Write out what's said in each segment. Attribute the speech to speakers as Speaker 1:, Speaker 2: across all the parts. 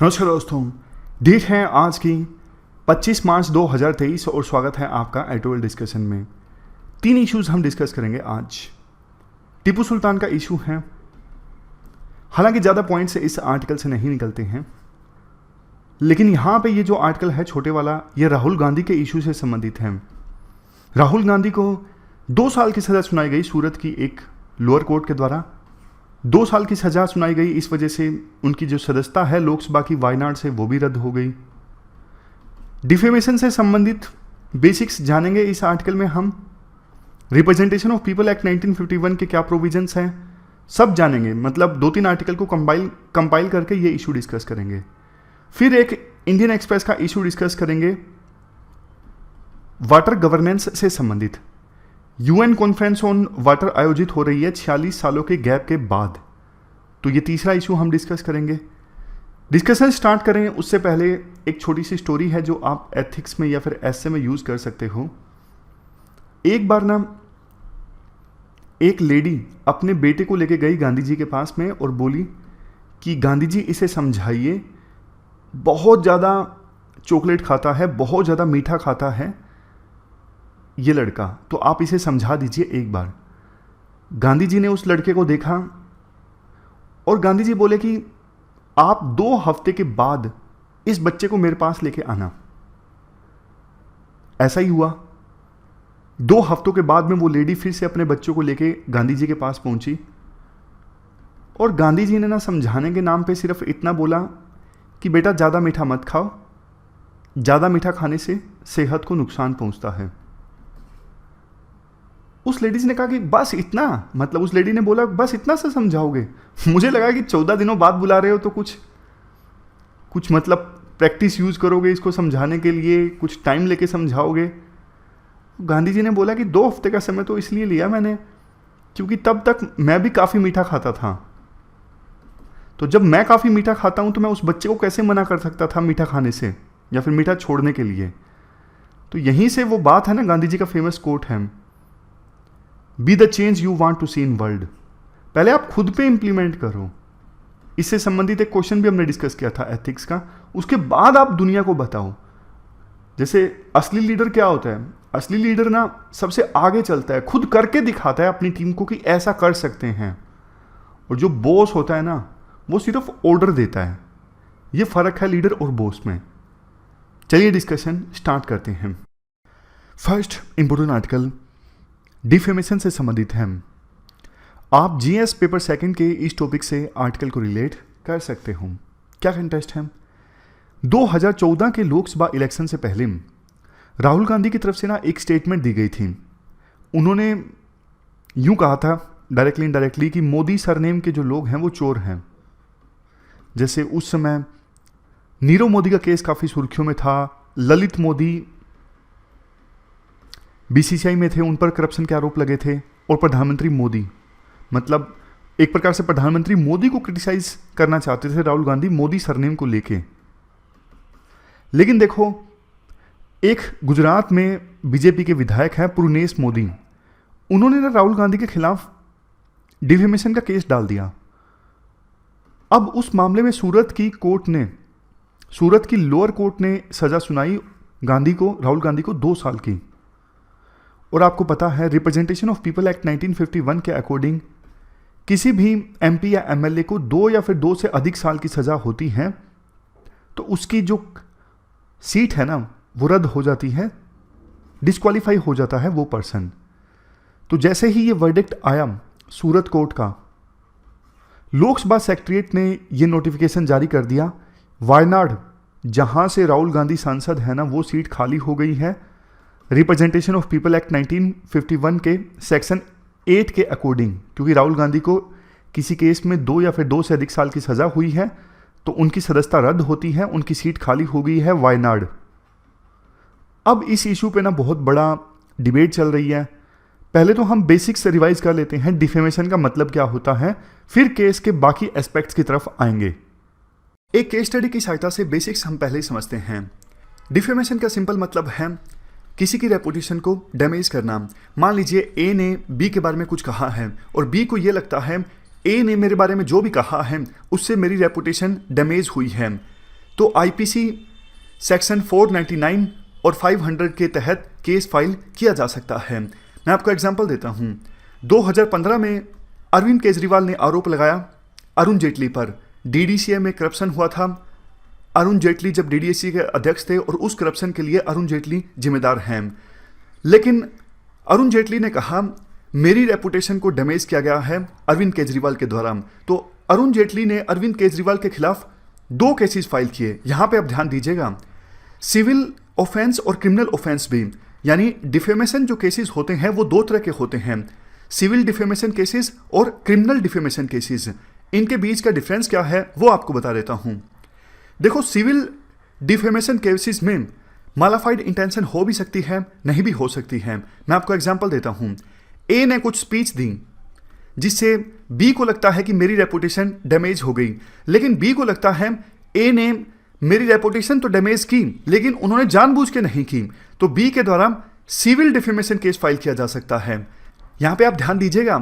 Speaker 1: नमस्कार दोस्तों, डेट है आज की 25 मार्च 2023 और स्वागत है आपका एटोल डिस्कशन में। 3 इश्यूज हम डिस्कस करेंगे आज। टीपू सुल्तान का इशू है, हालांकि ज़्यादा पॉइंट्स इस आर्टिकल से नहीं निकलते हैं, लेकिन यहाँ पे ये जो आर्टिकल है छोटे वाला, ये राहुल गांधी के इशू से संबंधित है। राहुल गांधी को 2 साल की सज़ा सुनाई गई सूरत की एक लोअर कोर्ट के द्वारा। 2 साल की सज़ा सुनाई गई, इस वजह से उनकी जो सदस्यता है लोकसभा की वायनाड से वो भी रद्द हो गई। डिफेमेशन से संबंधित बेसिक्स जानेंगे इस आर्टिकल में हम। रिप्रेजेंटेशन ऑफ पीपल एक्ट 1951 के क्या प्रोविजंस हैं सब जानेंगे, मतलब 2-3 आर्टिकल को कंपाइल करके ये इशू डिस्कस करेंगे। फिर एक इंडियन एक्सप्रेस का इशू डिस्कस करेंगे वाटर गवर्नेंस से संबंधित। यूएन कॉन्फ्रेंस ऑन वाटर आयोजित हो रही है 46 सालों के गैप के बाद, तो ये तीसरा इशू हम डिस्कस करेंगे। डिस्कशन स्टार्ट करें उससे पहले एक छोटी सी स्टोरी है जो आप एथिक्स में या फिर एसे में यूज़ कर सकते हो। एक बार ना एक लेडी अपने बेटे को लेके गई गांधी जी के पास में और बोली कि गांधी जी इसे समझाइए, बहुत ज़्यादा चॉकलेट खाता है, बहुत ज़्यादा मीठा खाता है ये लड़का, तो आप इसे समझा दीजिए एक बार। गांधी जी ने उस लड़के को देखा और गांधी जी बोले कि आप 2 हफ्ते के बाद इस बच्चे को मेरे पास लेके आना। ऐसा ही हुआ। 2 हफ्तों के बाद में वो लेडी फिर से अपने बच्चों को लेके गांधी जी के पास पहुंची और गांधी जी ने ना समझाने के नाम पे सिर्फ इतना बोला कि बेटा ज़्यादा मीठा मत खाओ, ज़्यादा मीठा खाने से सेहत को नुकसान पहुंचता है। उस लेडीज ने कहा कि बस इतना, मतलब उस लेडी ने बोला बस इतना सा समझाओगे। मुझे लगा कि 14 दिनों बाद बुला रहे हो तो कुछ मतलब प्रैक्टिस यूज़ करोगे इसको समझाने के लिए, कुछ टाइम लेके समझाओगे। गांधी जी ने बोला कि 2 हफ्ते का समय तो इसलिए लिया मैंने क्योंकि तब तक मैं भी काफ़ी मीठा खाता था। तो जब मैं काफ़ी मीठा खाता हूँ तो मैं उस बच्चे को कैसे मना कर सकता था मीठा खाने से या फिर मीठा छोड़ने के लिए। तो यहीं से वो बात है ना, गांधी जी का फेमस कोट है, be the change you want to see in world. पहले आप खुद पे इंप्लीमेंट करो। इससे संबंधित एक क्वेश्चन भी हमने डिस्कस किया था एथिक्स का, उसके बाद आप दुनिया को बताओ। जैसे असली लीडर क्या होता है, असली लीडर ना सबसे आगे चलता है, खुद करके दिखाता है अपनी टीम को कि ऐसा कर सकते हैं। और जो बॉस होता है ना वो सिर्फ ऑर्डर देता है। ये फर्क है लीडर और बॉस में। चलिए डिस्कशन स्टार्ट करते हैं। फर्स्ट इंपोर्टेंट आर्टिकल डिफेमेशन से संबंधित है। आप जीएस पेपर सेकंड के इस टॉपिक से आर्टिकल को रिलेट कर सकते हो। क्या कंटेस्ट है? 2014 के लोकसभा इलेक्शन से पहले राहुल गांधी की तरफ से ना एक स्टेटमेंट दी गई थी। उन्होंने यूं कहा था डायरेक्टली इनडायरेक्टली कि मोदी सरनेम के जो लोग हैं वो चोर हैं। जैसे उस समय नीरव मोदी का केस काफ़ी सुर्खियों में था, ललित मोदी बीसीसीआई में थे, उन पर करप्शन के आरोप लगे थे, और प्रधानमंत्री मोदी, मतलब एक प्रकार से प्रधानमंत्री मोदी को क्रिटिसाइज करना चाहते थे राहुल गांधी मोदी सरनेम को लेके। लेकिन देखो, एक गुजरात में बीजेपी के विधायक हैं पुरनेश मोदी, उन्होंने ना राहुल गांधी के खिलाफ डिफेमेशन का केस डाल दिया। अब उस मामले में सूरत की लोअर कोर्ट ने सजा सुनाई राहुल गांधी को 2 साल की। और आपको पता है रिप्रेजेंटेशन ऑफ पीपल एक्ट 1951 के अकॉर्डिंग किसी भी एमपी या एमएलए को 2 या फिर 2 से अधिक साल की सज़ा होती है तो उसकी जो सीट है ना वो रद्द हो जाती है, डिस्क्वालीफाई हो जाता है वो पर्सन। तो जैसे ही ये वर्डिक्ट आया सूरत कोर्ट का, लोकसभा सेक्रेटरीट ने ये नोटिफिकेशन जारी कर दिया, वायनाड जहाँ से राहुल गांधी सांसद है ना वो सीट खाली हो गई है। रिप्रेजेंटेशन ऑफ पीपल एक्ट 1951 के सेक्शन 8 के अकॉर्डिंग, क्योंकि राहुल गांधी को किसी केस में 2 या फिर 2 से अधिक साल की सज़ा हुई है तो उनकी सदस्यता रद्द होती है, उनकी सीट खाली हो गई है वायनाड। अब इस इशू पे ना बहुत बड़ा डिबेट चल रही है। पहले तो हम बेसिक्स से रिवाइज कर लेते हैं, डिफेमेशन का मतलब क्या होता है, फिर केस के बाकी एस्पेक्ट्स की तरफ आएंगे। एक केस स्टडी की सहायता से बेसिक्स हम पहले ही समझते हैं। डिफेमेशन का सिंपल मतलब है किसी की रेपुटेशन को डैमेज करना। मान लीजिए ए ने बी के बारे में कुछ कहा है और बी को ये लगता है ए ने मेरे बारे में जो भी कहा है उससे मेरी रेपुटेशन डैमेज हुई है, तो आईपीसी सेक्शन 499 और 500 के तहत केस फाइल किया जा सकता है। मैं आपको एग्जांपल देता हूं। 2015 में अरविंद केजरीवाल ने आरोप लगाया अरुण जेटली पर, डीडीसीए में करप्शन हुआ था। अरुण जेटली जब डीडीसीए के अध्यक्ष थे और उस करप्शन के लिए अरुण जेटली जिम्मेदार हैं। लेकिन अरुण जेटली ने कहा मेरी रेपुटेशन को डैमेज किया गया है अरविंद केजरीवाल के द्वारा। तो अरुण जेटली ने अरविंद केजरीवाल के खिलाफ 2 केसेस फाइल किए। यहां पे आप ध्यान दीजिएगा, सिविल ऑफेंस और क्रिमिनल ऑफेंस भी, यानी डिफेमेशन जो केसेस होते हैं वो 2 तरह के होते हैं, सिविल डिफेमेशन केसेस और क्रिमिनल डिफेमेशन केसेस। इनके बीच का डिफरेंस क्या है वो आपको बता देता हूं। देखो, सिविल डिफेमेशन केसेस में मालाफाइड इंटेंशन हो भी सकती है, नहीं भी हो सकती है। मैं आपको एग्जांपल देता हूं। ए ने कुछ स्पीच दी जिससे बी को लगता है कि मेरी रेपुटेशन डैमेज हो गई, लेकिन बी को लगता है ए ने मेरी रेपुटेशन तो डैमेज की लेकिन उन्होंने जानबूझ के नहीं की, तो बी के द्वारा सिविल डिफेमेशन केस फाइल किया जा सकता है। यहां पे आप ध्यान दीजिएगा,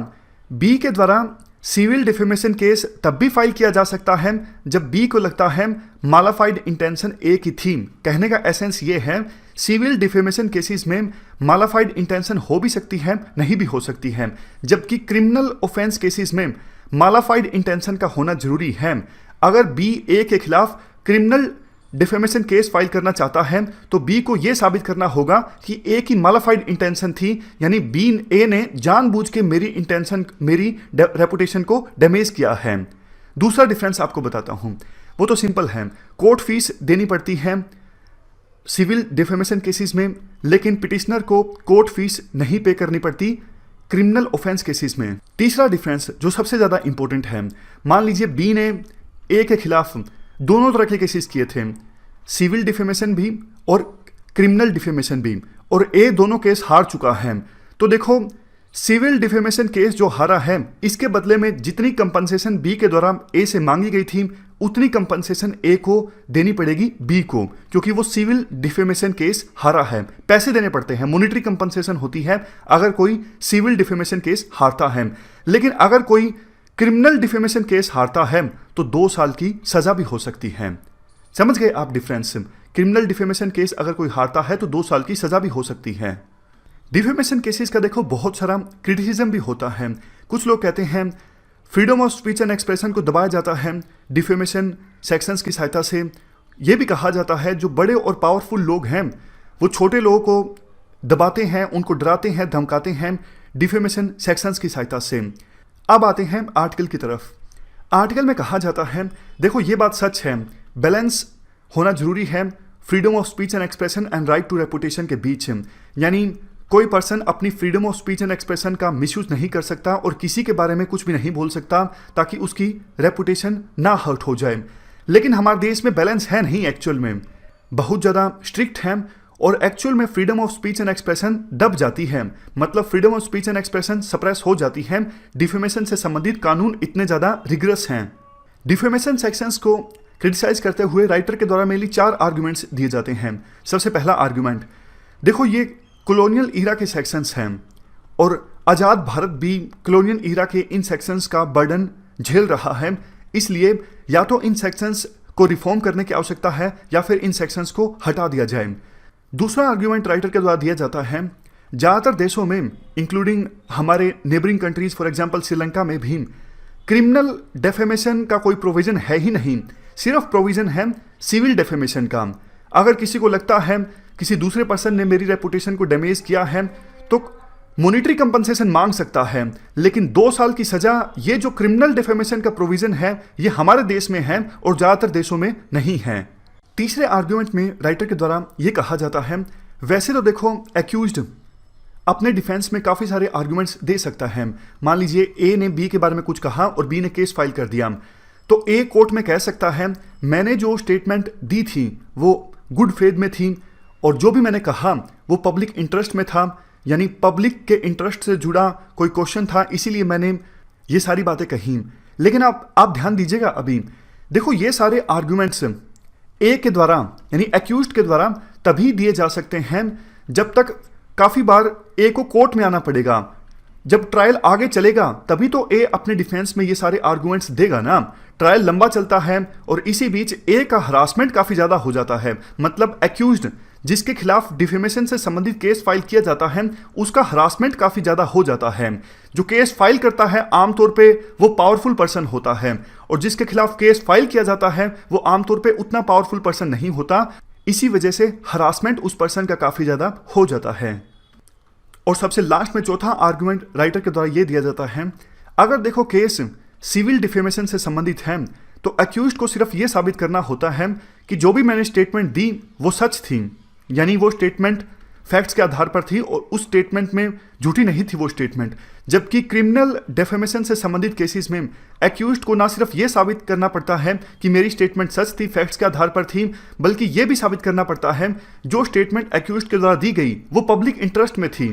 Speaker 1: बी के द्वारा सिविल डिफेमेशन केस तब भी फाइल किया जा सकता है जब बी को लगता है मालाफाइड इंटेंशन ए की थी। कहने का एसेंस ये है, सिविल डिफेमेशन केसेस में मालाफाइड इंटेंशन हो भी सकती है, नहीं भी हो सकती है, जबकि क्रिमिनल ऑफेंस केसेस में मालाफाइड इंटेंशन का होना जरूरी है। अगर बी ए के खिलाफ क्रिमिनल डिफेमेशन केस फाइल करना चाहता है तो बी को यह साबित करना होगा कि ए की मालाफाइड इंटेंशन थी, यानी बी ए ने जानबूझ के मेरी रेपुटेशन को डैमेज किया है। दूसरा डिफरेंस आपको बताता हूं, वो तो सिंपल है, कोर्ट फीस देनी पड़ती है सिविल डिफेमेशन केसेस में, लेकिन पिटिशनर को कोर्ट फीस नहीं पे करनी पड़ती क्रिमिनल ऑफेंस केसेस में। तीसरा डिफरेंस जो सबसे ज्यादा इंपॉर्टेंट है, मान लीजिए बी ने ए के खिलाफ दोनों तरह के केसेस किए थे, सिविल डिफेमेशन भी और क्रिमिनल डिफेमेशन भी, और ए दोनों केस हार चुका है। तो देखो, सिविल डिफेमेशन केस जो हारा है इसके बदले में जितनी कंपनसेशन बी के द्वारा ए से मांगी गई थी उतनी कंपनसेशन ए को देनी पड़ेगी बी को, क्योंकि वो सिविल डिफेमेशन केस हारा है। पैसे देने पड़ते हैं, मॉनेटरी कंपनसेशन होती है अगर कोई सिविल डिफेमेशन केस हारता है। लेकिन अगर कोई क्रिमिनल डिफेमेशन केस हारता है तो 2 साल की सजा भी हो सकती है। समझ गए आप डिफरेंस? क्रिमिनल डिफेमेशन केस अगर कोई हारता है तो 2 साल की सजा भी हो सकती है। डिफेमेशन केसेस का देखो बहुत सारा क्रिटिसिज्म भी होता है। कुछ लोग कहते हैं freedom of speech and expression को दबाया जाता है डिफेमेशन सेक्शंस की सहायता से। यह भी कहा जाता है जो बड़े और पावरफुल लोग हैं वो छोटे लोगों को दबाते हैं, उनको डराते हैं, धमकाते हैं डिफेमेशन सेक्शंस की सहायता से। अब आते हैं आर्टिकल की तरफ। आर्टिकल में कहा जाता है, देखो ये बात सच है, बैलेंस होना जरूरी है freedom of speech and expression and right to reputation के बीच। यानी कोई पर्सन अपनी freedom of speech and expression का मिसयूज नहीं कर सकता और किसी के बारे में कुछ भी नहीं बोल सकता ताकि उसकी रेपुटेशन ना हर्ट हो जाए। लेकिन हमारे देश में बैलेंस है नहीं, एक्चुअल में बहुत ज़्यादा स्ट्रिक्ट है और एक्चुअल में freedom of speech and expression दब जाती है, मतलब freedom of speech and expression suppress हो जाती है। डिफेमेशन से संबंधित कानून इतने ज़्यादा रिगरस हैं। डिफेमेशन सेक्शंस को क्रिटिसाइज करते हुए राइटर के द्वारा मेनली 4 आर्गुमेंट्स दिए जाते हैं। सबसे पहला आर्गुमेंट, देखो ये कॉलोनियल ईरा के सेक्शंस हैं और आज़ाद भारत भी कॉलोनियल ईरा के इन सेक्शंस का बर्डन झेल रहा है, इसलिए या तो इन सेक्शंस को रिफॉर्म करने की आवश्यकता है या फिर इन सेक्शंस को हटा दिया जाए। दूसरा आर्ग्यूमेंट राइटर के द्वारा दिया जाता है, ज़्यादातर देशों में इंक्लूडिंग हमारे neighbouring countries for example Sri Lanka में भी क्रिमिनल डेफेमेशन का कोई प्रोविजन है ही नहीं, सिर्फ प्रोविजन है सिविल डेफेमेशन का। अगर किसी को लगता है किसी दूसरे पर्सन ने मेरी रेपुटेशन को डैमेज किया है तो मॉनेटरी कंपनसेशन मांग सकता है, लेकिन 2 साल की सजा ये जो क्रिमिनल डेफेमेशन का प्रोविजन है ये हमारे देश में है और ज़्यादातर देशों में नहीं है। तीसरे आर्ग्यूमेंट में राइटर के द्वारा ये कहा जाता है, वैसे तो देखो एक्यूज्ड अपने डिफेंस में काफ़ी सारे आर्ग्यूमेंट्स दे सकता है। मान लीजिए ए ने बी के बारे में कुछ कहा और बी ने केस फाइल कर दिया, तो ए कोर्ट में कह सकता है मैंने जो स्टेटमेंट दी थी वो गुड फेथ में थी और जो भी मैंने कहा वो पब्लिक इंटरेस्ट में था, यानी पब्लिक के इंटरेस्ट से जुड़ा कोई क्वेश्चन था, इसीलिए मैंने ये सारी बातें कही। लेकिन आप ध्यान दीजिएगा, अभी देखो ये सारे आर्ग्यूमेंट्स ए के द्वारा यानी एक्यूज्ड के द्वारा तभी दिए जा सकते हैं जब तक काफ़ी बार ए को कोर्ट में आना पड़ेगा। जब ट्रायल आगे चलेगा तभी तो ए अपने डिफेंस में ये सारे आर्गुमेंट्स देगा ना। ट्रायल लंबा चलता है और इसी बीच ए का हरासमेंट काफी ज्यादा हो जाता है। मतलब एक्यूज्ड जिसके खिलाफ डिफेमेशन से संबंधित केस फाइल किया जाता है उसका हरासमेंट काफी ज्यादा हो जाता है। जो केस फाइल करता है आमतौर पे वो पावरफुल पर्सन होता है और जिसके खिलाफ केस फाइल किया जाता है वो आमतौर पे उतना पावरफुल पर्सन नहीं होता। इसी वजह से हरासमेंट उस पर्सन का काफी ज्यादा हो जाता है। और सबसे लास्ट में चौथा आर्गुमेंट राइटर के द्वारा यह दिया जाता है, अगर देखो केस सिविल डिफेमेशन से संबंधित है तो अक्यूज्ड को सिर्फ यह साबित करना होता है कि जो भी मैंने स्टेटमेंट दी वो सच थी, यानी वो स्टेटमेंट फैक्ट्स के आधार पर थी और उस स्टेटमेंट में झूठी नहीं थी वो स्टेटमेंट। जबकि क्रिमिनल डेफेमेशन से संबंधित केसेस में एक्यूज्ड को ना सिर्फ ये साबित करना पड़ता है कि मेरी स्टेटमेंट सच थी, फैक्ट्स के आधार पर थी, बल्कि ये भी साबित करना पड़ता है जो स्टेटमेंट एक्यूज्ड के द्वारा दी गई वो पब्लिक इंटरेस्ट में थी,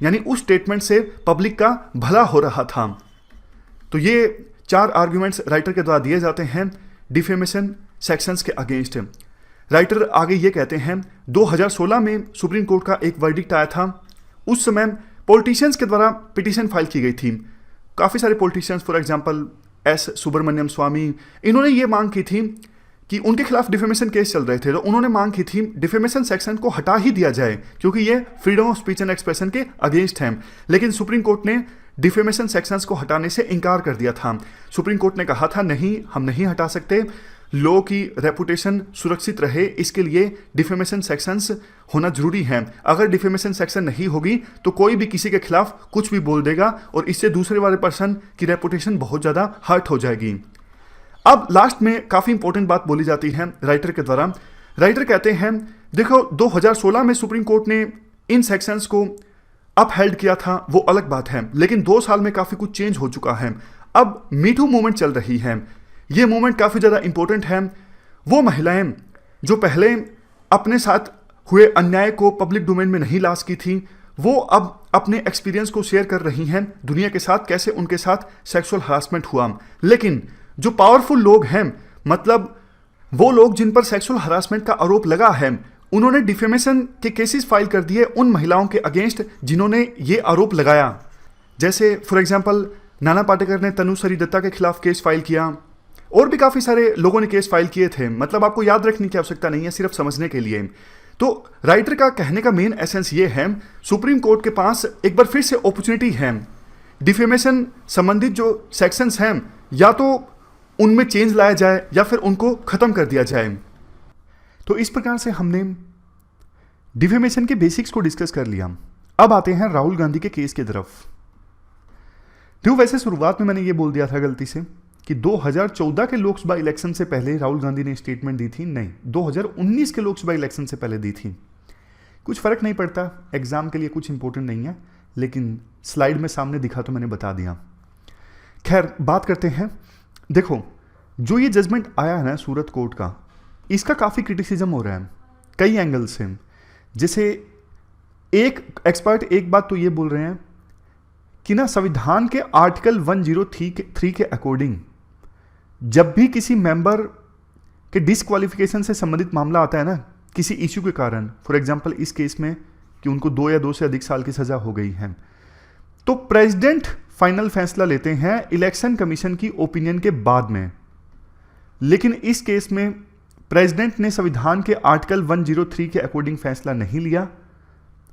Speaker 1: यानी उस स्टेटमेंट से पब्लिक का भला हो रहा था। तो ये 4 आर्ग्यूमेंट्स राइटर के द्वारा दिए जाते हैं डिफेमेशन सेक्शंस के अगेंस्ट। राइटर आगे ये कहते हैं 2016 में सुप्रीम कोर्ट का एक वर्डिक्ट आया था। उस समय पॉलिटिशियंस के द्वारा पिटीशन फाइल की गई थी। काफ़ी सारे politicians, for example S Subramanian Swamy, इन्होंने ये मांग की थी कि उनके खिलाफ डिफेमेशन केस चल रहे थे, तो उन्होंने मांग की थी डिफेमेशन सेक्शन को हटा ही दिया जाए क्योंकि ये freedom of speech and expression के अगेंस्ट है। लेकिन सुप्रीम कोर्ट ने डिफेमेशन सेक्शंस को हटाने से इनकार कर दिया था। सुप्रीम कोर्ट ने कहा था नहीं, हम नहीं हटा सकते, लॉ की रेपुटेशन सुरक्षित रहे इसके लिए डिफेमेशन सेक्शंस होना जरूरी है। अगर डिफेमेशन सेक्शन नहीं होगी तो कोई भी किसी के खिलाफ कुछ भी बोल देगा और इससे दूसरे वाले पर्सन की रेपुटेशन बहुत ज़्यादा हर्ट हो जाएगी। अब लास्ट में काफ़ी इंपॉर्टेंट बात बोली जाती है राइटर के द्वारा। राइटर कहते हैं देखो 2016 में सुप्रीम कोर्ट ने इन सेक्शंस को अपहेल्ड किया था, वो अलग बात है, लेकिन 2 साल में काफ़ी कुछ चेंज हो चुका है। अब मीटू मूवमेंट चल रही है, ये मूवमेंट काफ़ी ज़्यादा इंपॉर्टेंट है। वो महिलाएं जो पहले अपने साथ हुए अन्याय को पब्लिक डोमेन में नहीं ला सकी थी, वो अब अपने एक्सपीरियंस को शेयर कर रही हैं दुनिया के साथ, कैसे उनके साथ सेक्सुअल हरासमेंट हुआ। लेकिन जो पावरफुल लोग हैं, मतलब वो लोग जिन पर सेक्सुअल हरासमेंट का आरोप लगा है, उन्होंने डिफेमेशन के केसेस फाइल कर दिए उन महिलाओं के अगेंस्ट जिन्होंने ये आरोप लगाया। जैसे फॉर एग्जांपल नाना पाटेकर ने तनुश्री दत्ता के खिलाफ केस फाइल किया और भी काफ़ी सारे लोगों ने केस फाइल किए थे। मतलब आपको याद रखने की आवश्यकता नहीं है, सिर्फ समझने के लिए। तो राइटर का कहने का मेन एसेंस ये है, सुप्रीम कोर्ट के पास एक बार फिर से अपॉर्चुनिटी है, डिफेमेशन संबंधित जो सेक्शंस हैं या तो उनमें चेंज लाया जाए या फिर उनको खत्म कर दिया जाए। तो इस प्रकार से हमने डिफेमेशन के बेसिक्स को डिस्कस कर लिया। अब आते हैं राहुल गांधी के केस की तरफ। तो वैसे शुरुआत में मैंने ये बोल दिया था गलती से कि 2014 के लोकसभा इलेक्शन से पहले राहुल गांधी ने स्टेटमेंट दी थी, नहीं, 2019 के लोकसभा इलेक्शन से पहले दी थी। कुछ फर्क नहीं पड़ता, एग्जाम के लिए कुछ इंपॉर्टेंट नहीं है, लेकिन स्लाइड में सामने दिखा तो मैंने बता दिया। खैर बात करते हैं। देखो जो ये जजमेंट आया है ना सूरत कोर्ट का, इसका काफ़ी क्रिटिसिज्म हो रहा है कई एंगल से। जैसे एक एक्सपर्ट एक बात तो ये बोल रहे हैं कि ना संविधान के आर्टिकल 103 के अकॉर्डिंग जब भी किसी मेंबर के डिसक्वालिफिकेशन से संबंधित मामला आता है ना किसी इश्यू के कारण, फॉर एग्जांपल इस केस में कि उनको 2 या 2 से अधिक साल की सजा हो गई है, तो प्रेसिडेंट फाइनल फैसला लेते हैं इलेक्शन कमीशन की ओपिनियन के बाद में। लेकिन इस केस में प्रेसिडेंट ने संविधान के आर्टिकल 103 के अकॉर्डिंग फैसला नहीं लिया,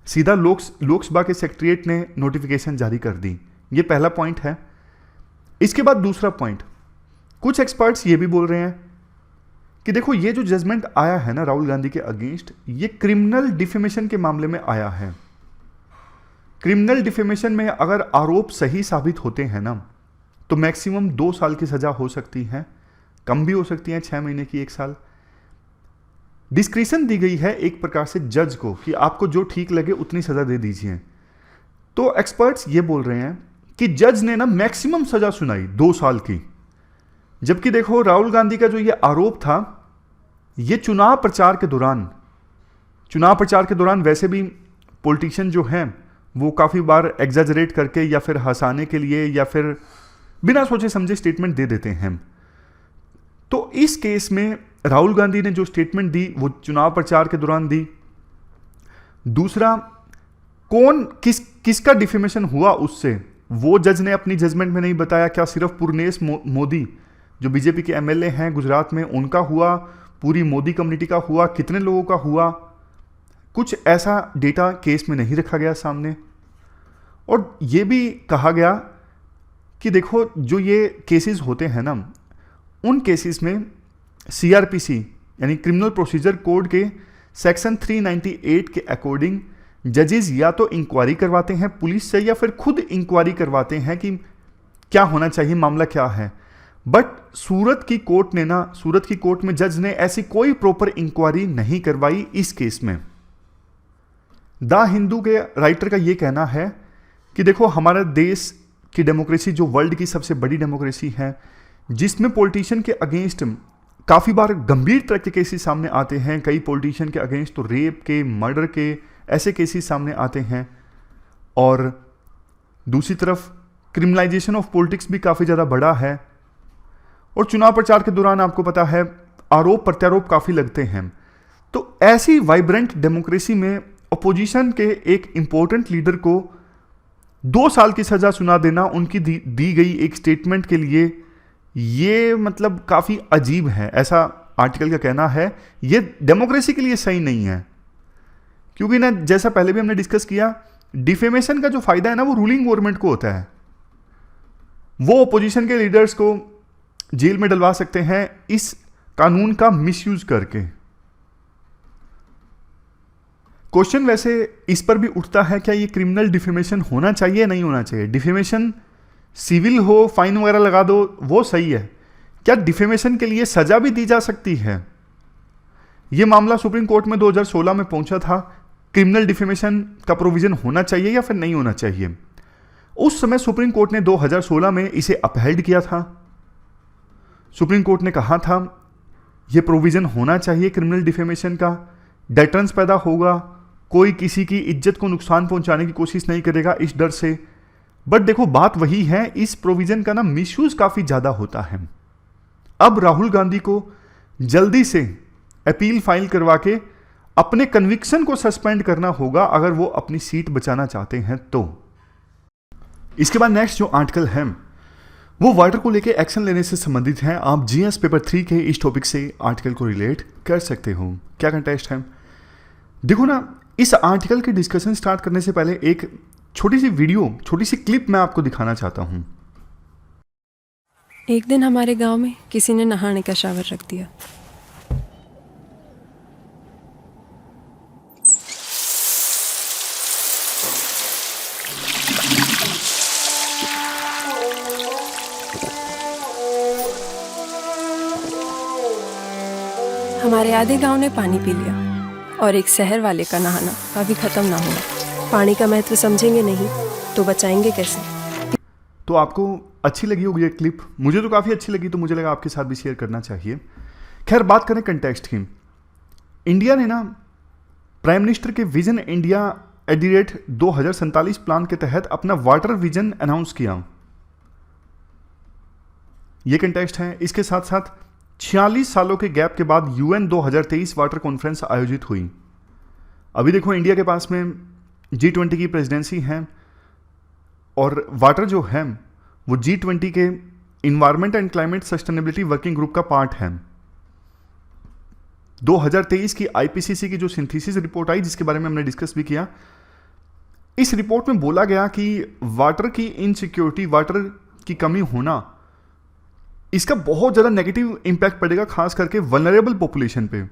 Speaker 1: सीधा लोकसभा के सेक्रेटरीट ने नोटिफिकेशन जारी कर दी। ये पहला पॉइंट है। इसके बाद दूसरा पॉइंट, कुछ एक्सपर्ट्स ये भी बोल रहे हैं कि देखो ये जो जजमेंट आया है ना राहुल गांधी के अगेंस्ट, ये क्रिमिनल डिफेमेशन के मामले में आया है। क्रिमिनल डिफेमेशन में अगर आरोप सही साबित होते हैं ना तो मैक्सिमम 2 साल की सजा हो सकती है, कम भी हो सकती है, 6 महीने की, 1 साल। डिस्क्रिशन दी गई है एक प्रकार से जज को कि आपको जो ठीक लगे उतनी सजा दे दीजिए। तो एक्सपर्ट्स ये बोल रहे हैं कि जज ने ना मैक्सिमम सजा सुनाई 2 साल की। जबकि देखो राहुल गांधी का जो ये आरोप था, ये चुनाव प्रचार के दौरान वैसे भी पॉलिटिशियन जो हैं वो काफ़ी बार एग्जैजरेट करके या फिर हंसाने के लिए या फिर बिना सोचे समझे स्टेटमेंट दे देते हैं। तो इस केस में राहुल गांधी ने जो स्टेटमेंट दी वो चुनाव प्रचार के दौरान दी। दूसरा, किसका डिफेमेशन हुआ उससे वो जज ने अपनी जजमेंट में नहीं बताया। क्या सिर्फ पूर्णेश मोदी जो बीजेपी के एमएलए हैं गुजरात में, उनका हुआ, पूरी मोदी कम्युनिटी का हुआ, कितने लोगों का हुआ, कुछ ऐसा डेटा केस में नहीं रखा गया सामने। और ये भी कहा गया कि देखो जो ये केसेस होते हैं ना, उन केसेस में सीआरपीसी यानी क्रिमिनल प्रोसीजर कोड के सेक्शन 398 के अकॉर्डिंग जजेस या तो इंक्वायरी करवाते हैं पुलिस से या फिर खुद इंक्वायरी करवाते हैं कि क्या होना चाहिए, मामला क्या है। बट सूरत की कोर्ट में जज ने ऐसी कोई प्रॉपर इंक्वायरी नहीं करवाई इस केस में। द हिंदू के राइटर का यह कहना है कि देखो हमारा देश की डेमोक्रेसी जो वर्ल्ड की सबसे बड़ी डेमोक्रेसी है, जिसमें पॉलिटिशियन के अगेंस्ट काफ़ी बार गंभीर तरह के केसेस सामने आते हैं, कई पॉलिटिशियन के अगेंस्ट तो रेप के, मर्डर के ऐसे केसेस सामने आते हैं, और दूसरी तरफ क्रिमिनलाइजेशन ऑफ पॉलिटिक्स भी काफ़ी ज़्यादा बढ़ा है, और चुनाव प्रचार के दौरान आपको पता है आरोप प्रत्यारोप काफ़ी लगते हैं। तो ऐसी वाइब्रेंट डेमोक्रेसी में अपोजिशन के एक इंपॉर्टेंट लीडर को 2 साल की सजा सुना देना उनकी दी गई एक स्टेटमेंट के लिए, ये मतलब काफ़ी अजीब है, ऐसा आर्टिकल का कहना है। ये डेमोक्रेसी के लिए सही नहीं है, क्योंकि ना जैसा पहले भी हमने डिस्कस किया, डिफेमेशन का जो फायदा है ना वो रूलिंग गवर्नमेंट को होता है। वो अपोजिशन के लीडर्स को जेल में डलवा सकते हैं इस कानून का मिसयूज करके। क्वेश्चन वैसे इस पर भी उठता है, क्या ये क्रिमिनल डिफेमेशन होना चाहिए नहीं होना चाहिए? डिफेमेशन सिविल हो, फाइन वगैरह लगा दो, वो सही है। क्या डिफेमेशन के लिए सजा भी दी जा सकती है? यह मामला सुप्रीम कोर्ट में 2016 में पहुंचा था। क्रिमिनल डिफेमेशन का प्रोविजन होना चाहिए या फिर नहीं होना चाहिए? उस समय सुप्रीम कोर्ट ने 2016 में इसे अपहेल्ड किया था। सुप्रीम कोर्ट ने कहा था यह प्रोविजन होना चाहिए क्रिमिनल डिफेमेशन का, डेटरेंस पैदा होगा, कोई किसी की इज्जत को नुकसान पहुंचाने की कोशिश नहीं करेगा इस डर से। बट देखो बात वही है, इस प्रोविजन का ना मिसयूज काफी ज्यादा होता है। अब राहुल गांधी को जल्दी से अपील फाइल करवा के अपने कन्विक्शन को सस्पेंड करना होगा अगर वो अपनी सीट बचाना चाहते हैं तो। इसके बाद नेक्स्ट जो आर्टिकल है वो वाटर को लेकर एक्शन लेने से संबंधित है। आप जीएस पेपर 3 के इस टॉपिक से आर्टिकल को रिलेट कर सकते हो। क्या कंटेस्ट है? देखो ना, इस आर्टिकल के डिस्कशन स्टार्ट करने से पहले एक छोटी सी क्लिप मैं आपको दिखाना चाहता हूं।
Speaker 2: एक दिन हमारे गांव में किसी ने नहाने का शावर रख दिया। हमारे आधे गांव ने पानी पी लिया और एक शहर वाले का नहाना अभी खत्म ना हुआ। पानी का महत्व समझेंगे नहीं तो बचाएंगे कैसे?
Speaker 1: तो आपको अच्छी लगी होगी ये क्लिप, मुझे तो काफ़ी अच्छी लगी, तो मुझे लगा आपके साथ भी शेयर करना चाहिए। खैर बात करें कंटेक्स्ट की। इंडिया ने ना प्राइम मिनिस्टर के विजन इंडिया @2047 प्लान के तहत अपना वाटर विजन अनाउंस किया। ये कंटेक्स्ट है। इसके साथ साथ 46 सालों के गैप के बाद UN 2023 वाटर कॉन्फ्रेंस आयोजित हुई। अभी देखो इंडिया के पास में G20 की प्रेसिडेंसी है और वाटर जो है वो G20 के environment and climate sustainability working group का पार्ट है। 2023 की IPCC की जो सिंथेसिस रिपोर्ट आई जिसके बारे में हमने डिस्कस भी किया, इस रिपोर्ट में बोला गया कि वाटर की इनसिक्योरिटी, वाटर की कमी होना, इसका बहुत ज़्यादा नेगेटिव इंपैक्ट पड़ेगा खास करके वल्नरेबल पॉपुलेशन पे।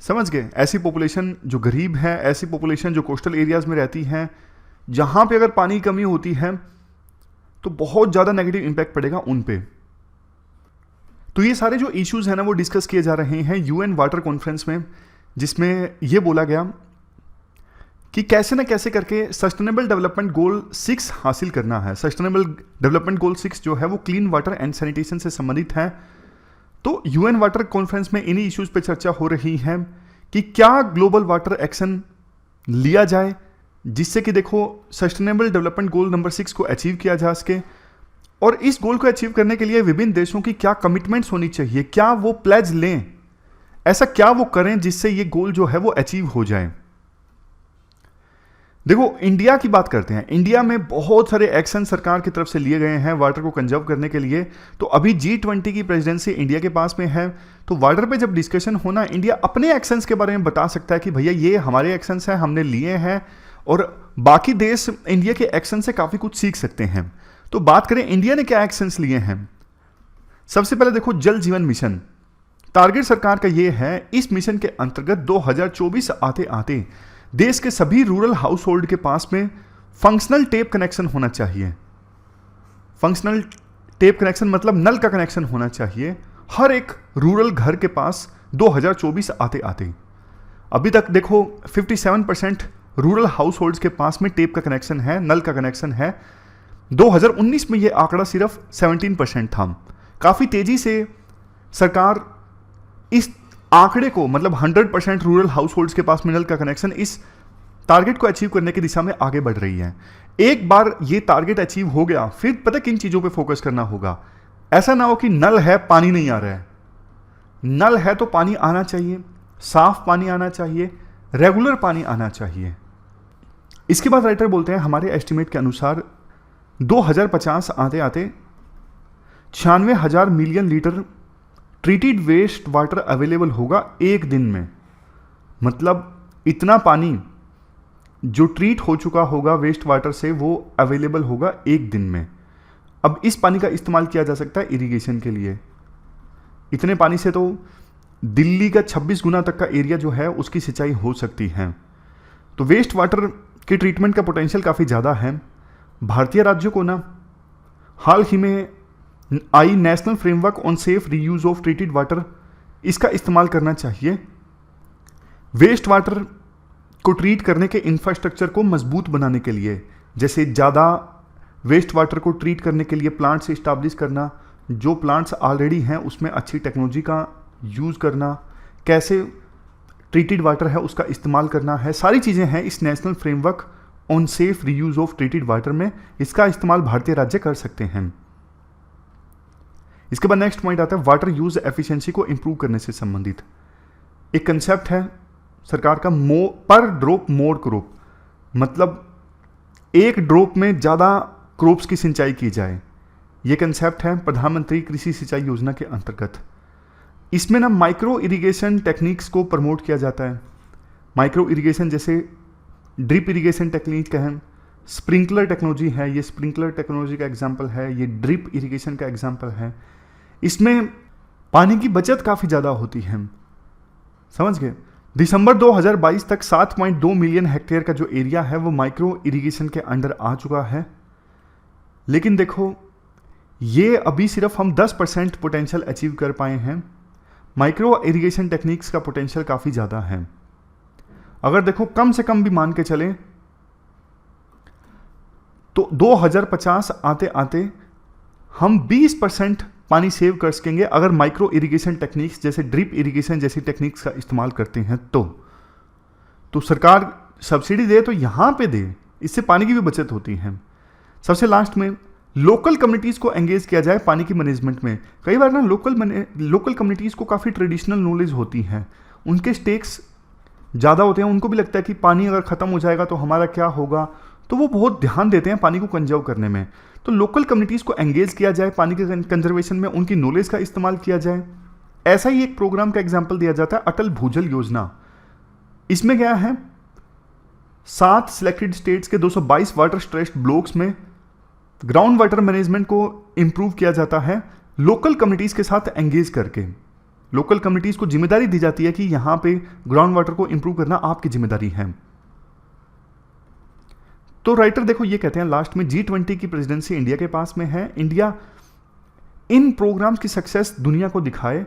Speaker 1: समझ गए? ऐसी पॉपुलेशन जो गरीब है, ऐसी पॉपुलेशन जो कोस्टल एरियाज में रहती है, जहां पे अगर पानी की कमी होती है तो बहुत ज़्यादा नेगेटिव इंपैक्ट पड़ेगा उन पे। तो ये सारे जो इश्यूज हैं ना वो डिस्कस किए जा रहे हैं UN वाटर कॉन्फ्रेंस में, जिसमें ये बोला गया कि कैसे ना कैसे करके सस्टेनेबल डेवलपमेंट गोल 6 हासिल करना है। सस्टेनेबल डेवलपमेंट गोल 6 जो है वो क्लीन वाटर एंड सैनिटेशन से संबंधित है। तो UN वाटर कॉन्फ्रेंस में इन्हीं इश्यूज पे चर्चा हो रही है कि क्या ग्लोबल वाटर एक्शन लिया जाए जिससे कि देखो सस्टेनेबल डेवलपमेंट गोल नंबर 6 को अचीव किया जा सके। और इस गोल को अचीव करने के लिए विभिन्न देशों की क्या कमिटमेंट्स होनी चाहिए, क्या वो प्लेज लें, ऐसा क्या वो करें जिससे ये गोल जो है वो अचीव हो जाए। देखो इंडिया की बात करते हैं। इंडिया में बहुत सारे एक्शन सरकार की तरफ से लिए गए हैं वाटर को कंजर्व करने के लिए। तो अभी G20 की प्रेसिडेंसी इंडिया के पास में है, तो वाटर पे जब डिस्कशन होना, इंडिया अपने एक्शंस के बारे में बता सकता है कि भैया ये हमारे एक्शंस हैं, हमने लिए हैं, और बाकी देश इंडिया के एक्शन से काफ़ी कुछ सीख सकते हैं। तो बात करें इंडिया ने क्या एक्शंस लिए हैं। सबसे पहले देखो जल जीवन मिशन, टारगेट सरकार का ये है, इस मिशन के अंतर्गत 2024 आते आते देश के सभी रूरल हाउस होल्ड के पास में फंक्शनल टेप कनेक्शन होना चाहिए। फंक्शनल टेप कनेक्शन मतलब नल का कनेक्शन होना चाहिए हर एक रूरल घर के पास 2024 आते आते। अभी तक देखो 57% रूरल हाउस होल्ड्स के पास में टेप का कनेक्शन है, नल का कनेक्शन है। 2019 में ये आंकड़ा सिर्फ 17% था। काफ़ी तेजी से सरकार इस आंकड़े को, मतलब 100% रूरल हाउस होल्ड्स के पास में नल का कनेक्शन, इस टारगेट को अचीव करने की दिशा में आगे बढ़ रही है। एक बार ये टारगेट अचीव हो गया, फिर पता किन चीज़ों पे फोकस करना होगा। ऐसा ना हो कि नल है पानी नहीं आ रहा है। नल है तो पानी आना चाहिए, साफ पानी आना चाहिए, रेगुलर पानी आना चाहिए। इसके बाद राइटर बोलते हैं हमारे एस्टिमेट के अनुसार 2050 आते आते 96,000 million litre treated waste water available होगा एक दिन में। मतलब इतना पानी जो ट्रीट हो चुका होगा वेस्ट वाटर से वो अवेलेबल होगा एक दिन में। अब इस पानी का इस्तेमाल किया जा सकता है इरिगेशन के लिए। इतने पानी से तो दिल्ली का 26 गुना तक का एरिया जो है उसकी सिंचाई हो सकती है। तो वेस्ट वाटर के ट्रीटमेंट का पोटेंशियल काफ़ी ज़्यादा है। भारतीय राज्यों को ना हाल ही में आई national framework on safe reuse of treated water, इसका इस्तेमाल करना चाहिए। वेस्ट वाटर को ट्रीट करने के इंफ्रास्ट्रक्चर को मजबूत बनाने के लिए, जैसे ज़्यादा वेस्ट वाटर को ट्रीट करने के लिए प्लांट्स इस्टाब्लिश करना, जो प्लांट्स ऑलरेडी हैं उसमें अच्छी टेक्नोलॉजी का यूज़ करना, कैसे ट्रीटेड वाटर है उसका इस्तेमाल करना है, सारी चीज़ें हैं इस national framework on safe reuse of treated water में। इसका इस्तेमाल भारतीय राज्य कर सकते हैं। इसके बाद नेक्स्ट पॉइंट आता है वाटर यूज एफिशिएंसी को इंप्रूव करने से संबंधित एक कंसेप्ट है सरकार का, पर ड्रॉप मोर क्रॉप, मतलब एक ड्रॉप में ज़्यादा क्रॉप्स की सिंचाई की जाए। ये कंसेप्ट है प्रधानमंत्री कृषि सिंचाई योजना के अंतर्गत। इसमें ना माइक्रो इरिगेशन टेक्निक्स को प्रमोट किया जाता है। माइक्रो इरिगेशन जैसे ड्रिप इरिगेशन टेक्निक का है, स्प्रिंकलर टेक्नोलॉजी है, ये स्प्रिंकलर टेक्नोलॉजी का एग्जाम्पल है, ये ड्रिप इरिगेशन का एग्जाम्पल है। इसमें पानी की बचत काफ़ी ज़्यादा होती है, समझ गए। दिसंबर 2022 तक 7.2 मिलियन हेक्टेयर का जो एरिया है वो माइक्रो इरिगेशन के अंडर आ चुका है। लेकिन देखो ये अभी सिर्फ हम 10% पोटेंशियल अचीव कर पाए हैं। माइक्रो इरिगेशन टेक्निक्स का पोटेंशियल काफ़ी ज़्यादा है। अगर देखो कम से कम भी मान के चलें तो 2050 आते आते हम 20% पानी सेव कर सकेंगे अगर माइक्रो इरिगेशन टेक्निक्स जैसे ड्रिप इरिगेशन जैसी टेक्निक्स का इस्तेमाल करते हैं। तो सरकार सब्सिडी दे तो यहाँ पे दे, इससे पानी की भी बचत होती है। सबसे लास्ट में लोकल कम्युनिटीज़ को एंगेज किया जाए पानी की मैनेजमेंट में। कई बार ना लोकल कम्युनिटीज़ को काफ़ी ट्रेडिशनल नॉलेज होती है, उनके स्टेक्स ज़्यादा होते हैं, उनको भी लगता है कि पानी अगर ख़त्म हो जाएगा तो हमारा क्या होगा, तो वो बहुत ध्यान देते हैं पानी को कंजर्व करने में। तो लोकल कम्युनिटीज़ को एंगेज किया जाए पानी के कंजर्वेशन में, उनकी नॉलेज का इस्तेमाल किया जाए। ऐसा ही एक प्रोग्राम का एग्जाम्पल दिया जाता है अटल भूजल योजना। इसमें क्या है, 7 सिलेक्टेड स्टेट्स के 222 वाटर स्ट्रेस्ड ब्लॉक्स में ग्राउंड वाटर मैनेजमेंट को इंप्रूव किया जाता है लोकल कम्युनिटीज़ के साथ एंगेज करके। लोकल कम्युनिटीज़ को जिम्मेदारी दी जाती है कि यहाँ पे ग्राउंड वाटर को इंप्रूव करना आपकी जिम्मेदारी है। तो राइटर देखो ये कहते हैं लास्ट में G20 की प्रेसिडेंसी इंडिया के पास में है। इंडिया इन प्रोग्राम्स की सक्सेस दुनिया को दिखाए,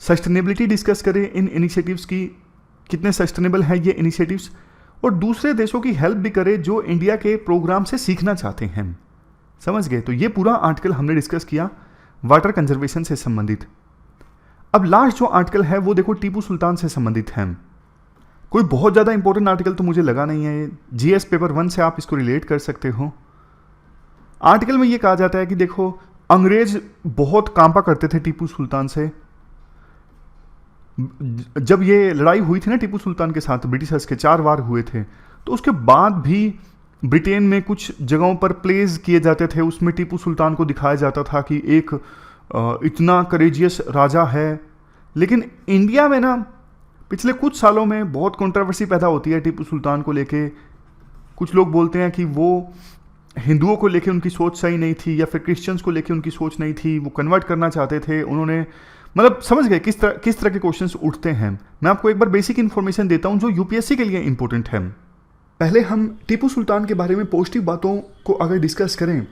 Speaker 1: सस्टेनेबिलिटी डिस्कस करे इन इनिशिएटिव्स की, कितने सस्टेनेबल है ये इनिशिएटिव्स, और दूसरे देशों की हेल्प भी करे जो इंडिया के प्रोग्राम से सीखना चाहते हैं। समझ गए। तो ये पूरा आर्टिकल हमने डिस्कस किया वाटर कंजर्वेशन से संबंधित। अब लास्ट जो आर्टिकल है वो देखो टीपू सुल्तान से संबंधित है। कोई बहुत ज़्यादा इंपॉर्टेंट आर्टिकल तो मुझे लगा नहीं है, जीएस पेपर 1 से आप इसको रिलेट कर सकते हो। आर्टिकल में ये कहा जाता है कि देखो अंग्रेज बहुत कांपा करते थे टीपू सुल्तान से। जब ये लड़ाई हुई थी ना टीपू सुल्तान के साथ, ब्रिटिशर्स के 4 वार हुए थे, तो उसके बाद भी ब्रिटेन में कुछ जगहों पर प्लेज किए जाते थे, उसमें टीपू सुल्तान को दिखाया जाता था कि एक इतना करेजियस राजा है। लेकिन इंडिया में ना पिछले कुछ सालों में बहुत कंट्रोवर्सी पैदा होती है टीपू सुल्तान को लेके। कुछ लोग बोलते हैं कि वो हिंदुओं को लेके उनकी सोच सही नहीं थी, या फिर क्रिश्चियंस को लेके उनकी सोच नहीं थी, वो कन्वर्ट करना चाहते थे उन्होंने, मतलब समझ गए किस तरह के क्वेश्चंस उठते हैं। मैं आपको एक बार बेसिक इन्फॉर्मेशन देता हूं जो यूपीएससी के लिए इंपॉर्टेंट है। पहले हम टीपू सुल्तान के बारे में पॉजिटिव बातों को अगर डिस्कस करें,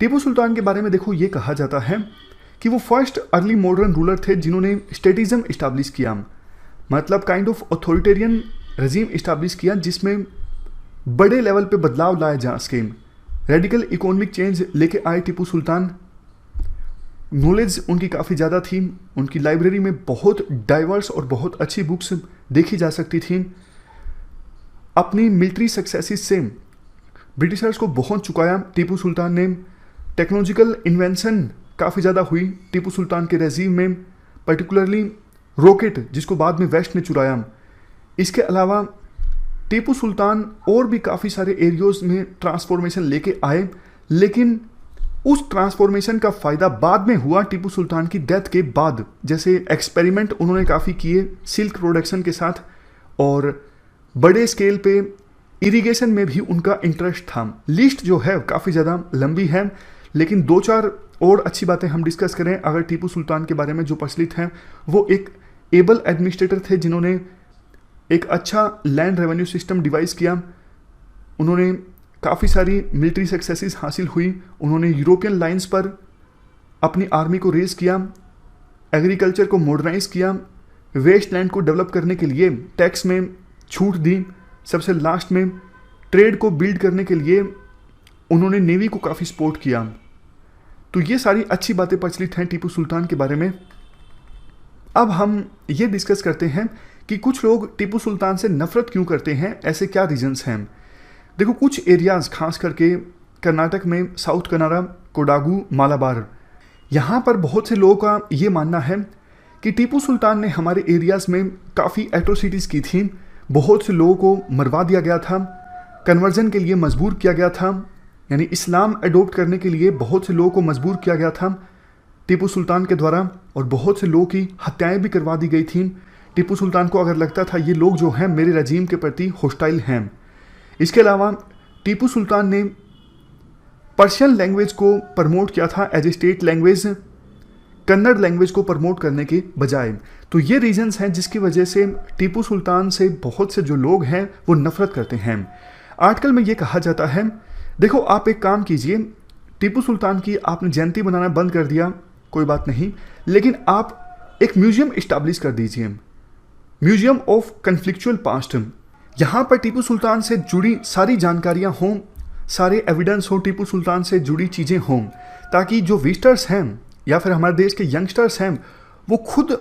Speaker 1: टीपू सुल्तान के बारे में देखो ये कहा जाता है कि वो फर्स्ट अर्ली मॉडर्न रूलर थे जिन्होंने स्टेटिज्म इस्टेब्लिश किया, मतलब काइंड ऑफ अथॉरिटेरियन रजीम इस्टेब्लिश किया जिसमें बड़े लेवल पे बदलाव लाए जा सके। रेडिकल इकोनॉमिक चेंज लेके आए टीपू सुल्तान। नॉलेज उनकी काफ़ी ज़्यादा थी, उनकी लाइब्रेरी में बहुत डाइवर्स और बहुत अच्छी बुक्स देखी जा सकती थी। अपनी मिलिट्री सक्सेसेस से ब्रिटिशर्स को बहुत चुकाया टीपू सुल्तान ने। टेक्नोलॉजिकल इन्वेंशन काफ़ी ज़्यादा हुई टीपू सुल्तान के रेजीम में, पर्टिकुलरली रॉकेट जिसको बाद में वेस्ट ने चुराया। इसके अलावा टीपू सुल्तान और भी काफ़ी सारे एरियाज में ट्रांसफॉर्मेशन लेके आए, लेकिन उस ट्रांसफॉर्मेशन का फ़ायदा बाद में हुआ टीपू सुल्तान की डेथ के बाद। जैसे एक्सपेरिमेंट उन्होंने काफ़ी किए सिल्क प्रोडक्शन के साथ, और बड़े स्केल पे इरिगेशन में भी उनका इंटरेस्ट था। लिस्ट जो है काफ़ी ज़्यादा लंबी है, लेकिन 2-4 और अच्छी बातें हम डिस्कस करें अगर टीपू सुल्तान के बारे में जो प्रचलित हैं। वो एक एबल एडमिनिस्ट्रेटर थे जिन्होंने एक अच्छा लैंड रेवेन्यू सिस्टम डिवाइस किया। उन्होंने काफ़ी सारी मिलिट्री सक्सेसेस हासिल हुई। उन्होंने यूरोपियन लाइंस पर अपनी आर्मी को रेज किया, एग्रीकल्चर को मॉडर्नाइज किया, वेस्ट लैंड को डेवलप करने के लिए टैक्स में छूट दी। सबसे लास्ट में ट्रेड को बिल्ड करने के लिए उन्होंने नेवी को काफ़ी सपोर्ट किया। तो ये सारी अच्छी बातें प्रचलित हैं टीपू सुल्तान के बारे में। अब हम ये डिस्कस करते हैं कि कुछ लोग टीपू सुल्तान से नफरत क्यों करते हैं, ऐसे क्या रीजंस हैं। देखो कुछ एरियाज़ खास करके कर्नाटक में साउथ कनाडा, कोडागू, मालाबार, यहाँ पर बहुत से लोगों का ये मानना है कि टीपू सुल्तान ने हमारे एरियाज़ में काफ़ी एट्रोसिटीज़ की थी। बहुत से लोगों को मरवा दिया गया था, कन्वर्जन के लिए मजबूर किया गया था, यानी इस्लाम अडोप्ट करने के लिए बहुत से लोगों को मजबूर किया गया था टीपू सुल्तान के द्वारा, और बहुत से लोगों की हत्याएं भी करवा दी गई थी। टीपू सुल्तान को अगर लगता था ये लोग जो हैं मेरे रजीम के प्रति हॉस्टाइल हैं। इसके अलावा टीपू सुल्तान ने पर्शियन लैंग्वेज को प्रमोट किया था as a state language, Kannada language को प्रमोट करने के बजाय। तो ये रीजंस हैं जिसकी वजह से टीपू सुल्तान से बहुत से जो लोग हैं वो नफरत करते हैं। आजकल में ये कहा जाता है, देखो आप एक काम कीजिए, टीपू सुल्तान की आपने जयंती बनाना बंद कर दिया, कोई बात नहीं, लेकिन आप एक म्यूजियम इस्टेब्लिश कर दीजिए, म्यूजियम ऑफ कन्फ्लिक्चुअल पास्ट। यहाँ पर टीपू सुल्तान से जुड़ी सारी जानकारियाँ हों, सारे एविडेंस हों, टीपू सुल्तान से जुड़ी चीज़ें हों, ताकि जो विजिटर्स हैं या फिर हमारे देश के यंगस्टर्स हैं वो खुद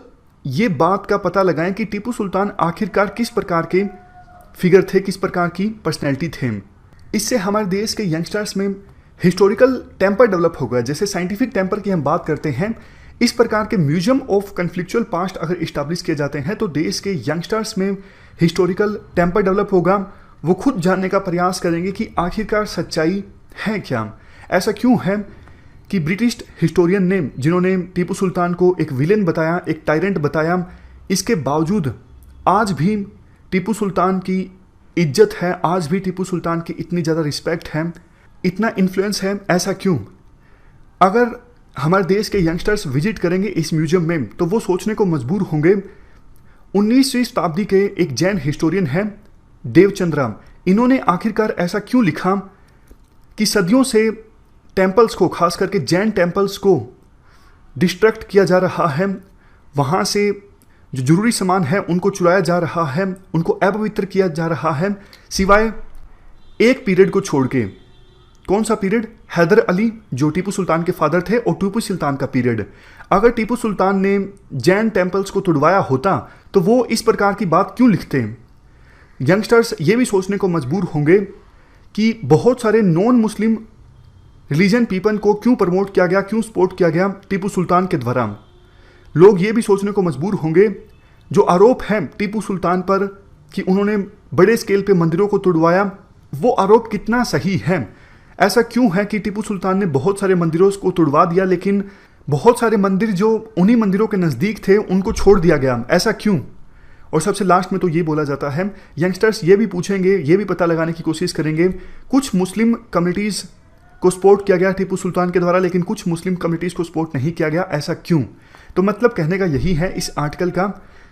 Speaker 1: ये बात का पता लगाएं कि टीपू सुल्तान आखिरकार किस प्रकार के फिगर थे, किस प्रकार की पर्सनैलिटी थे। इससे हमारे देश के यंगस्टर्स में हिस्टोरिकल टेम्पर डेवलप होगा। जैसे साइंटिफिक टेम्पर की हम बात करते हैं, इस प्रकार के म्यूजियम ऑफ कन्फ्लिक्चुअल पास्ट अगर इस्टेब्लिश किए जाते हैं तो देश के यंगस्टर्स में हिस्टोरिकल टेम्पर डेवलप होगा। वो खुद जानने का प्रयास करेंगे कि आखिरकार सच्चाई है क्या, ऐसा क्यों है कि ब्रिटिश हिस्टोरियन ने जिन्होंने टीपू सुल्तान को एक विलेन बताया, एक टायरेंट बताया, इसके बावजूद आज भी टीपू सुल्तान की इज्जत है, आज भी टीपू सुल्तान की इतनी ज़्यादा रिस्पेक्ट है, इतना इन्फ्लुएंस है, ऐसा क्यों। अगर हमारे देश के यंगस्टर्स विजिट करेंगे इस म्यूजियम में तो वो सोचने को मजबूर होंगे। 19वीं शताब्दी के एक जैन हिस्टोरियन हैं देवचंद्रा, इन्होंने आखिरकार ऐसा क्यों लिखा कि सदियों से टेम्पल्स को, खास करके जैन टेम्पल्स को डिस्ट्रक्ट किया जा रहा है, वहाँ से जो जरूरी सामान है उनको चुराया जा रहा है, उनको अपवित्र किया जा रहा है, सिवाय एक पीरियड को छोड़ के। कौन सा पीरियड? हैदर अली जो टीपू सुल्तान के फादर थे, और टीपू सुल्तान का पीरियड। अगर टीपू सुल्तान ने जैन टेम्पल्स को तुड़वाया होता तो वो इस प्रकार की बात क्यों लिखते। यंगस्टर्स ये भी सोचने को मजबूर होंगे कि बहुत सारे नॉन मुस्लिम रिलीजन पीपल को क्यों प्रमोट किया गया, क्यों सपोर्ट किया गया टीपू सुल्तान के द्वारा। लोग ये भी सोचने को मजबूर होंगे जो आरोप हैं टीपू सुल्तान पर कि उन्होंने बड़े स्केल पे मंदिरों को तुड़वाया, वो आरोप कितना सही है? ऐसा क्यों है कि टीपू सुल्तान ने बहुत सारे मंदिरों को तुड़वा दिया, लेकिन बहुत सारे मंदिर जो उन्हीं मंदिरों के नज़दीक थे उनको छोड़ दिया गया? ऐसा क्यों? और सबसे लास्ट में तो ये बोला जाता है, यंगस्टर्स ये भी पूछेंगे, ये भी पता लगाने की कोशिश करेंगे, कुछ मुस्लिम कम्युनिटीज़ को सपोर्ट किया गया टीपू सुल्तान के द्वारा, लेकिन कुछ मुस्लिम कम्युनिटीज़ को सपोर्ट नहीं किया गया, ऐसा क्यों? तो मतलब कहने का यही है इस आर्टिकल का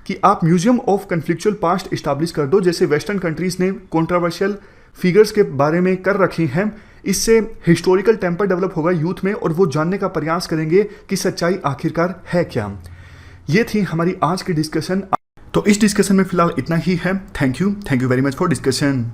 Speaker 1: कि आप म्यूजियम ऑफ कन्फ्लिक्चुअल पास्ट इस्टेब्लिश कर दो, जैसे वेस्टर्न कंट्रीज़ ने कंट्रोवर्शियल फिगर्स के बारे में कर रखी हैं। इससे हिस्टोरिकल टेम्पर डेवलप होगा यूथ में और वो जानने का प्रयास करेंगे कि सच्चाई आखिरकार है क्या। ये थी हमारी आज की डिस्कशन। तो इस डिस्कशन में फिलहाल इतना ही है। Thank you very much for discussion.